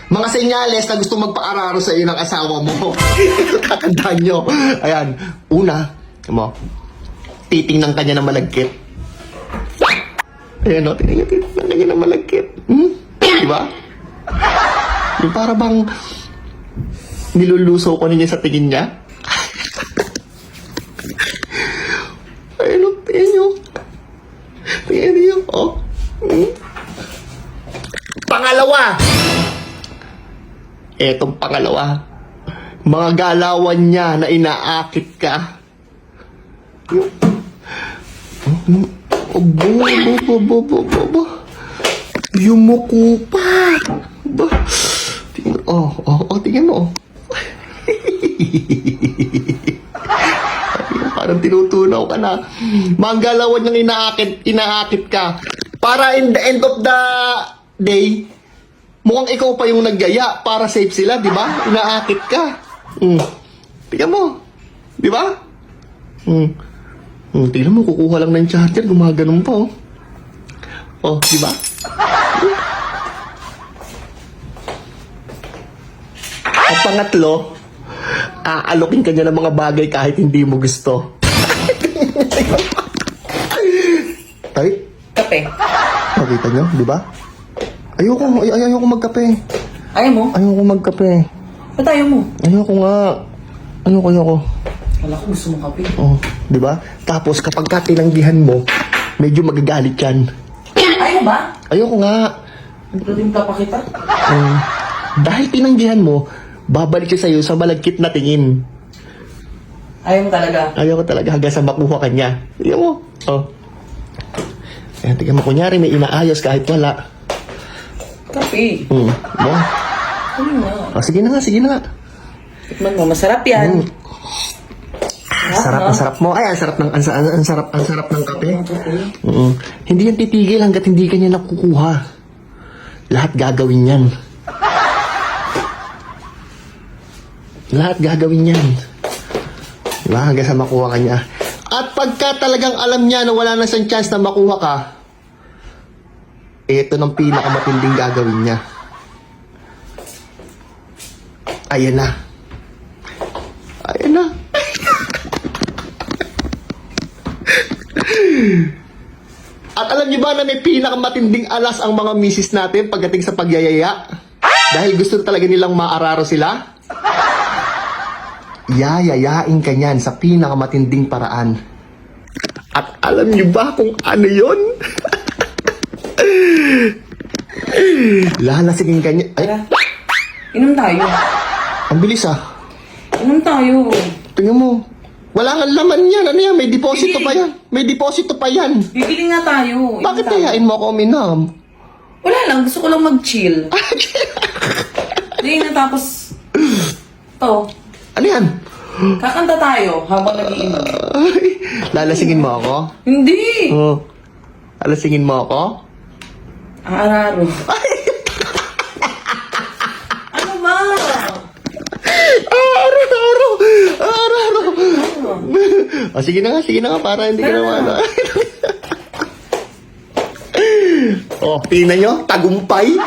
Mga senyales na gusto magpa-araro sa iyo ng asawa mo. Tatandaan nyo. Ayan. Una, mo, titingnan kanya na malagkit. Ayan o, titingnan kanya na malagkit. Diba? Yung para bang nilulusaw ko niya sa tingin niya. Ayan o, tingnan nyo. Tingnan nyo, oh. Pangalawa. Etong pangalawa. Mga galawan niya na inaakit ka. Yumuko pa. Tingnan mo. Tingnan mo. Parang tinutunaw ka na. Mga galawan niyang inaakit ka. Para in the end of the day, mukhang ikaw pa yung naggaya para safe sila, di ba? Inaakit ka. Tingnan mo. Di ba? Tingnan mo, kukuha lang ng charger, gumaganon pa, oh. Oh, di ba? At pangatlo, aalokin ka niya ng mga bagay kahit hindi mo gusto. Tay? Kape. Nakita nyo, di ba? Ayoko magkape. Ayaw mo? Ayoko magkape. Ba't ayaw mo? Ayoko nga. Ayoko. Wala ko gusto mong kape. Oh, di ba? Tapos kapag tinanggihan mo, medyo magagalit yan. Ayaw ba? Ayoko nga. Nagdating ka pa kita? Dahil tinanggihan mo, babalik siya sa'yo sa malagkit na tingin. Ayaw mo talaga? Ayoko talaga hanggang sa makuha ka niya. Tingnan mo. Oh. Ayan, tingnan mo. Kunyari may inaayos kahit wala. Kape. Mo. Ano nga? Oh, sige na nga. Tikman mo, masarap yan. Ang sarap mo. Ay, ang sarap ng kape. Hindi yan titigil hanggat hindi ka niya nakukuha. Lahat gagawin yan. Diba? Hanggang sa makuha ka niya. At pagka talagang alam niya na wala na siyang chance na makuha ka, ito ng pinakamatinding gagawin niya. Ayan na. At alam niyo ba na may pinakamatinding alas ang mga misis natin pagdating sa pagyayaya? Dahil gusto talaga nilang maararo sila? Yayayain ka niyan sa pinakamatinding paraan. At alam niyo ba kung ano yun? Lalasigin ka niya. Ay, Tara. Inom tayo. ang bilis ah. Inom tayo. Tingnan mo. Wala nga laman yan. Ano yan? May deposito pa yan. Bibili nga tayo. Inom Bakit tayo. kayain mo ako uminom? Wala lang. Gusto ko lang mag-chill. Hindi na tapos... To. Ano yan? Kakanta tayo habang nag-iinom. Ay, lalasingin mo ako? Hindi! Oo. Lalasingin mo ako? Ang araro. Ano ba? Araro! Sige na nga, para hindi ka naman. Oh, tingnan nyo, tagumpay.